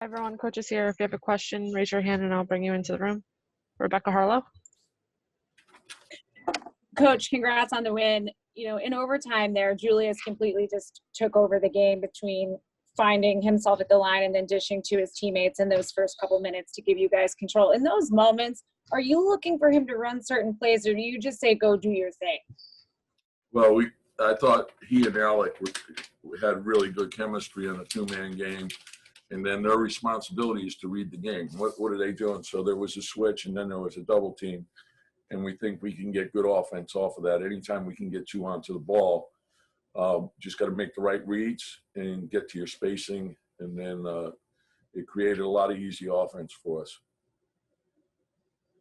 Everyone, coach is here. If you have a question, raise your hand and I'll bring you into the room. Rebecca Harlow. Coach, congrats on the win. You know, in overtime there, Julius completely just took over the game between finding himself at the line and then dishing to his teammates in those first couple minutes to give you guys control. In those moments, are you looking for him to run certain plays, or do you just say, go do your thing? Well, I thought he and Alec had really good chemistry in a two-man game. And then their responsibility is to read the game. What are they doing? So there was a switch, and then there was a double team. And we think we can get good offense off of that. Anytime we can get two onto the ball, just got to make the right reads and get to your spacing. And then it created a lot of easy offense for us.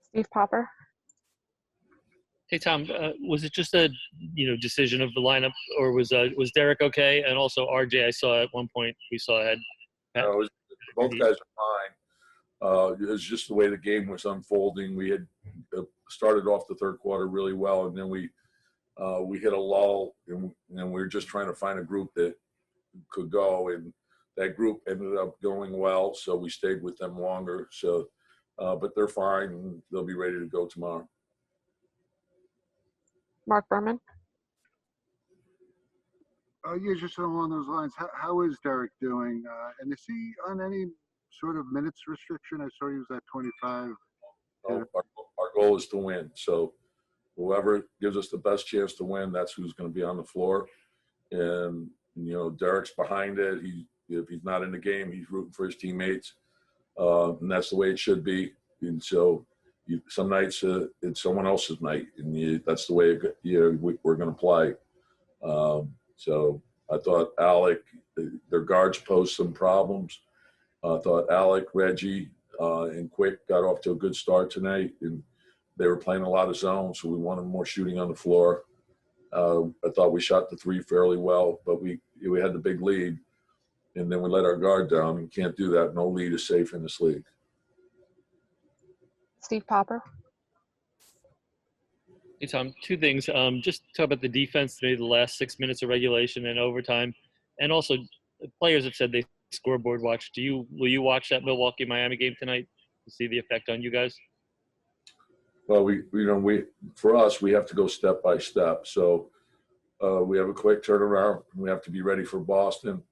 Steve Popper. Hey, Tom, was it just a decision of the lineup, or was Derek okay? And also RJ, I saw at one point we saw had. Both guys are fine. It was just the way the game was unfolding. We had started off the third quarter really well, and then we hit a lull, and we were just trying to find a group that could go, and that group ended up going well, so we stayed with them longer. So, but they're fine, and they'll be ready to go tomorrow. Mark Berman. Yeah, just along those lines, how is Derek doing? And is he on any sort of minutes restriction? I saw he was at 25. Our goal is to win. So whoever gives us the best chance to win, that's who's going to be on the floor. And, Derek's behind it. If he's not in the game, he's rooting for his teammates. And that's the way it should be. And so some nights it's someone else's night. And that's the way we're going to play. So I thought Alec, their guards posed some problems. I thought Alec, Reggie, and Quick got off to a good start tonight, and they were playing a lot of zone, so we wanted more shooting on the floor. I thought we shot the three fairly well, but we had the big lead, and then we let our guard down. You can't do that. No lead is safe in this league. Steve Popper. Hey, Tom, two things. Just talk about the defense today, the last 6 minutes of regulation and overtime. And also, the players have said they scoreboard watch. Will you watch that Milwaukee-Miami game tonight to see the effect on you guys? Well, for us, we have to go step by step. So we have a quick turnaround. We have to be ready for Boston.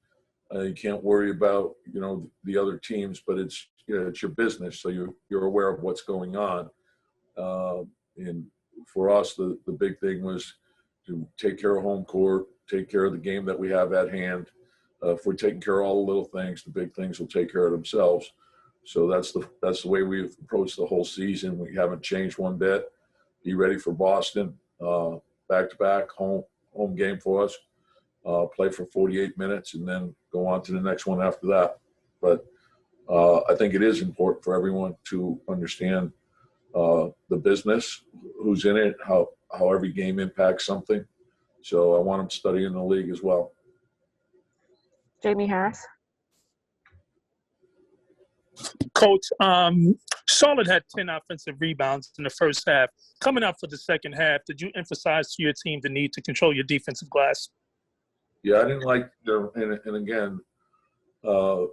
You can't worry about, the other teams, but it's your business. So you're aware of what's going on. And for us, the big thing was to take care of home court, take care of the game that we have at hand. If we're taking care of all the little things, the big things will take care of themselves. So that's the way we've approached the whole season. We haven't changed one bit. Be ready for Boston, back-to-back home game for us. Play for 48 minutes and then go on to the next one after that. But I think it is important for everyone to understand the business, who's in it, how every game impacts something. So I want them studying the league as well. Jamie Harris. Coach, Charlotte had 10 offensive rebounds in the first half. Coming up for the second half, did you emphasize to your team the need to control your defensive glass? Yeah, I didn't like and again, to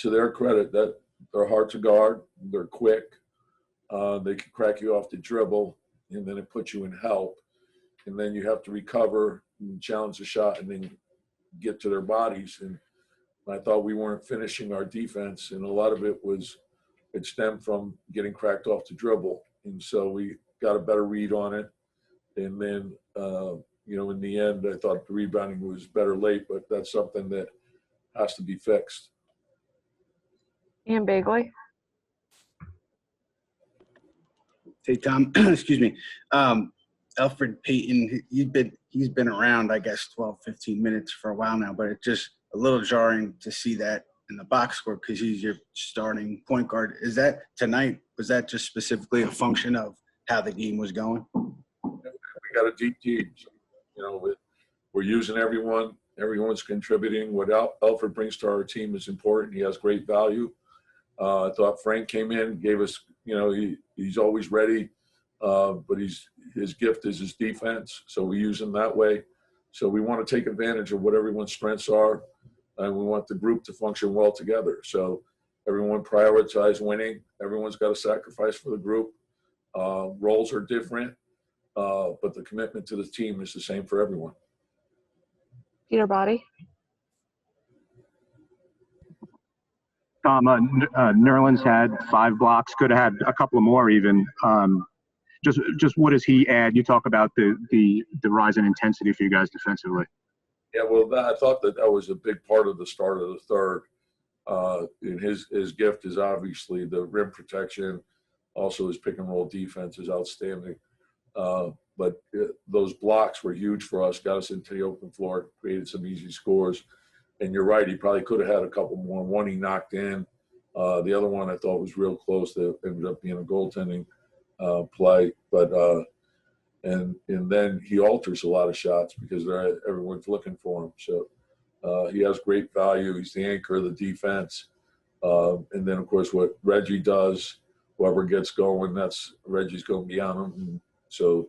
their credit, that they're hard to guard, they're quick. They can crack you off the dribble, and then it puts you in help. And then you have to recover and challenge the shot and then get to their bodies. And I thought we weren't finishing our defense, and a lot of it stemmed from getting cracked off the dribble. And so we got a better read on it. And then, in the end, I thought the rebounding was better late, but that's something that has to be fixed. Ian Bagley. Hey, Tom, excuse me. Elfrid, Payton, he's been around, I guess, 12, 15 minutes for a while now, but it's just a little jarring to see that in the box score because he's your starting point guard. Was that just specifically a function of how the game was going? We got a deep team. We're using everyone. Everyone's contributing. What Elfrid brings to our team is important. He has great value. I thought Frank came in, gave us, he's always ready, but his gift is his defense, so we use him that way. So we want to take advantage of what everyone's strengths are, and we want the group to function well together. So Everyone prioritized winning. Everyone's got to sacrifice for the group. Roles are different, but the commitment to the team is the same for everyone. Peter Body. Nerlens had 5 blocks, could have had a couple of more even. Just what does he add? You talk about the rise in intensity for you guys defensively. Yeah, well, I thought that was a big part of the start of the third. And his gift is obviously the rim protection. Also, his pick and roll defense is outstanding. But those blocks were huge for us, got us into the open floor, created some easy scores. And you're right, he probably could have had a couple more. One he knocked in. The other one I thought was real close to ended up being a goaltending play. But and then he alters a lot of shots because everyone's looking for him. So he has great value. He's the anchor of the defense. And then, of course, what Reggie does, whoever gets going, Reggie's going to be on him. And so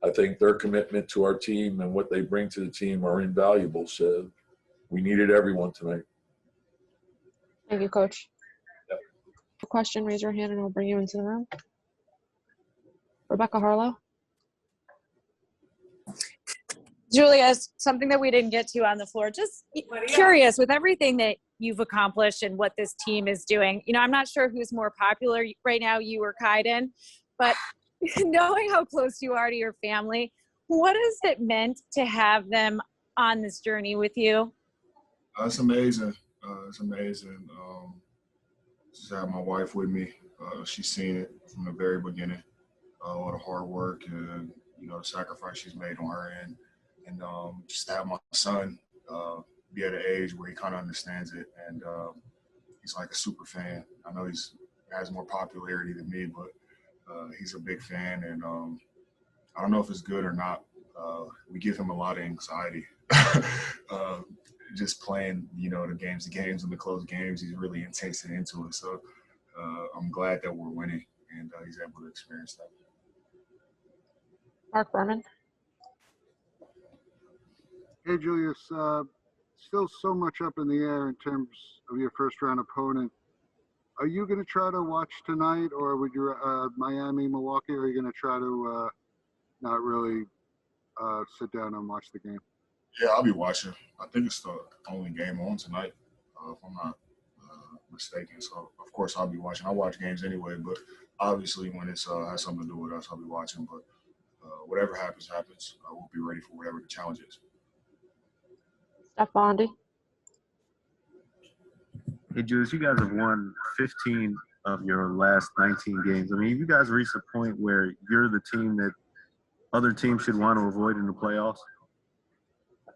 I think their commitment to our team and what they bring to the team are invaluable. So we needed everyone tonight. Thank you, Coach. Yep. A question, raise your hand and I'll bring you into the room. Rebecca Harlow. Julius, something that we didn't get to on the floor, just curious with everything that you've accomplished and what this team is doing. You know, I'm not sure who's more popular right now, you or Kaiden, but knowing how close you are to your family, what has it meant to have them on this journey with you? It's amazing. It's amazing. Just have my wife with me. She's seen it from the very beginning. All the hard work and, the sacrifice she's made on her end. And just to have my son be at an age where he kind of understands it. And he's like a super fan. I know he has more popularity than me, but he's a big fan. And I don't know if it's good or not. We give him a lot of anxiety. Just playing, the games and the close games, he's really intense and into it. So I'm glad that we're winning and he's able to experience that. Mark Berman. Hey, Julius, still so much up in the air in terms of your first-round opponent. Are you going to try to watch tonight, or would you Miami, Milwaukee, or are you going to try to not really sit down and watch the game? Yeah, I'll be watching. I think it's the only game on tonight, if I'm not mistaken. So, of course, I'll be watching. I watch games anyway, but obviously when it's has something to do with us, I'll be watching. But whatever happens, happens. We'll be ready for whatever the challenge is. Steph Bondi. Hey, Julius, you guys have won 15 of your last 19 games. I mean, you guys reached a point where you're the team that other teams should want to avoid in the playoffs? I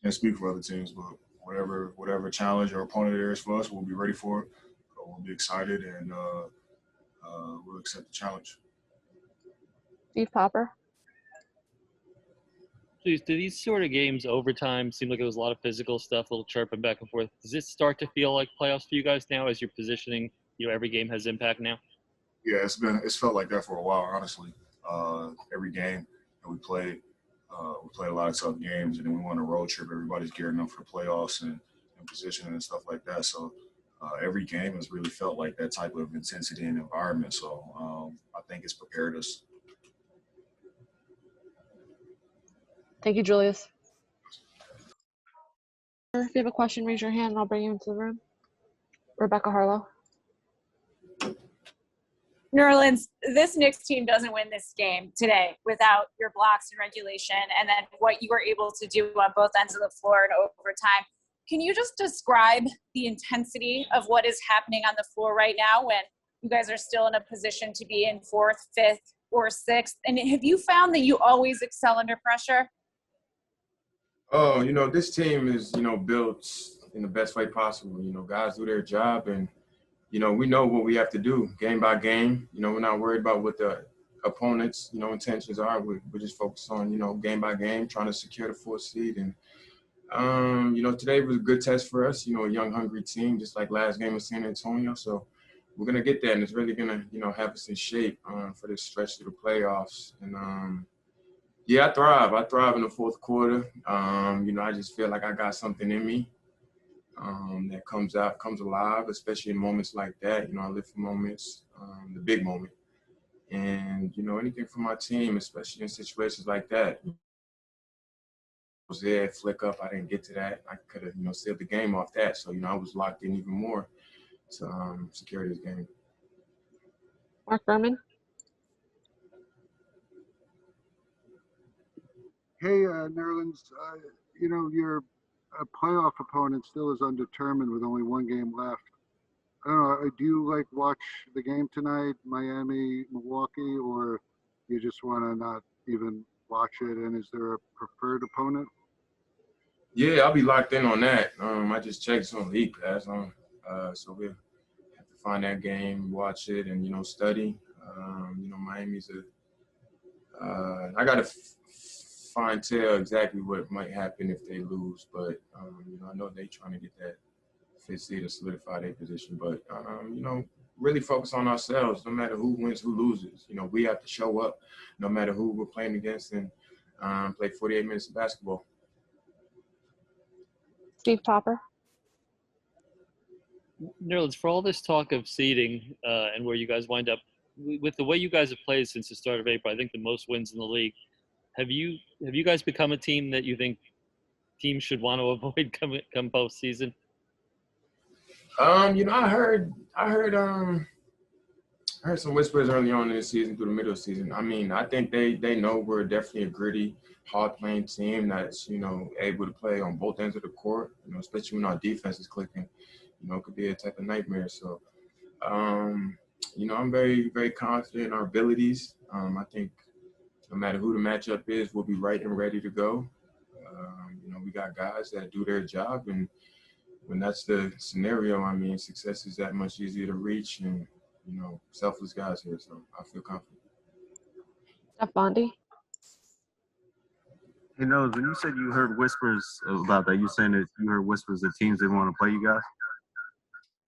can't speak for other teams, but whatever challenge or opponent there is for us, we'll be ready for it. We'll be excited, and we'll accept the challenge. Steve Popper. Do these sort of games, overtime, seem like it was a lot of physical stuff, a little chirping back and forth? Does this start to feel like playoffs for you guys now as you're positioning, every game has impact now? Yeah, it's felt like that for a while, honestly. Every game that we played a lot of tough games, and then we won a road trip. Everybody's gearing up for the playoffs and positioning and stuff like that. So every game has really felt like that type of intensity and environment. So I think it's prepared us. Thank you, Julius. If you have a question, raise your hand and I'll bring you into the room. Rebecca Harlow. Nerlens, this Knicks team doesn't win this game today without your blocks in regulation and then what you were able to do on both ends of the floor and overtime. Can you just describe the intensity of what is happening on the floor right now when you guys are still in a position to be in 4th, 5th, or 6th? And have you found that you always excel under pressure? Oh, this team is, built in the best way possible. Guys do their job, and, we know what we have to do game by game. We're not worried about what the opponents, intentions are. We're just focused on, game by game, trying to secure the 4th seed. And, today was a good test for us, a young, hungry team, just like last game with San Antonio. So we're going to get there, and it's really going to, have us in shape for this stretch through the playoffs. And, yeah, I thrive. I thrive in the 4th quarter. I just feel like I got something in me. that comes alive, especially in moments like that. You know, I live for moments, the big moment. And, you know, anything for my team, especially in situations like that. I was there, flick up, I didn't get to that. I could have, you know, saved the game off that. So, you know, I was locked in even more to secure this game. Mark Berman. Hey, Nerlens, you know, your playoff opponent still is undetermined with only one game left. I don't know, do you like watch the game tonight, Miami, Milwaukee, or you just want to not even watch it? And is there a preferred opponent? Yeah, I'll be locked in on that. I just checked on League Pass, so we'll have to find that game, watch it, and, you know, study. You know, Miami's I got to fine tell exactly what might happen if they lose, but you know, I know they're trying to get that fifth seed to solidify their position. But you know, really focus on ourselves. No matter who wins, who loses. You know, we have to show up, no matter who we're playing against, and play 48 minutes of basketball. Steve Topper. Nerlens, for all this talk of seeding and where you guys wind up, with the way you guys have played since the start of April, I think the most wins in the league. Have you guys become a team that you think teams should want to avoid come postseason? You know, I heard some whispers early on in the season through the middle of the season. I mean, I think they know we're definitely a gritty, hard-playing team that's, you know, able to play on both ends of the court, you know, especially when our defense is clicking. You know, it could be a type of nightmare. So, you know, I'm very, very confident in our abilities. I think no matter who the matchup is, we'll be right and ready to go. You know, we got guys that do their job, and when that's the scenario, I mean, success is that much easier to reach, and, you know, selfless guys here, so I feel confident. Jeff Bondi. You know, when you said you heard whispers about that, you saying that you heard whispers that teams didn't want to play you guys?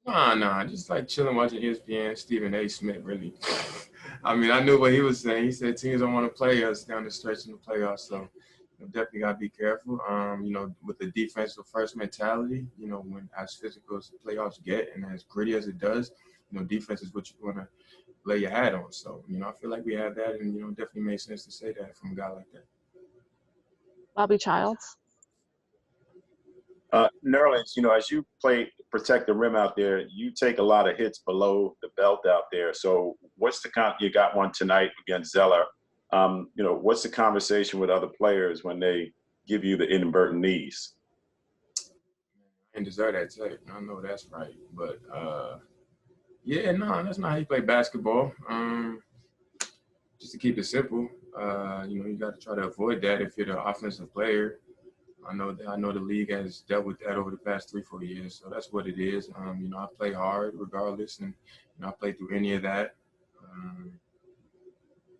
Nah, just like chilling, watching ESPN, Stephen A. Smith, really. I mean, I knew what he was saying. He said teams don't want to play us down the stretch in the playoffs, so definitely got to be careful. You know, with the defensive first mentality, you know, when as physical as the playoffs get and as gritty as it does, you know, defense is what you want to lay your hat on. So, you know, I feel like we have that, and, you know, definitely makes sense to say that from a guy like that. Bobby Childs. Nerlens, you know, as you protect the rim out there, you take a lot of hits below the belt out there. So what's you got one tonight against Zeller. You know, what's the conversation with other players when they give you the inadvertent knees? And deserve that tape. I know that's right. But, yeah, no, that's not how you play basketball. Just to keep it simple, you know, you got to try to avoid that if you're the offensive player. I know the league has dealt with that over the past 3-4 years, so that's what it is. You know, I play hard regardless, and, you know, I play through any of that.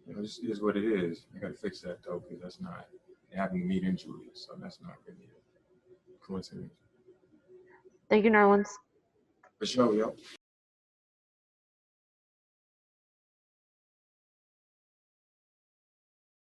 You know, this is what it is. I got to fix that, though, because that's not – it happened to me and Julius, so that's not really a coincidence. Thank you, Nerlens. For sure, yo.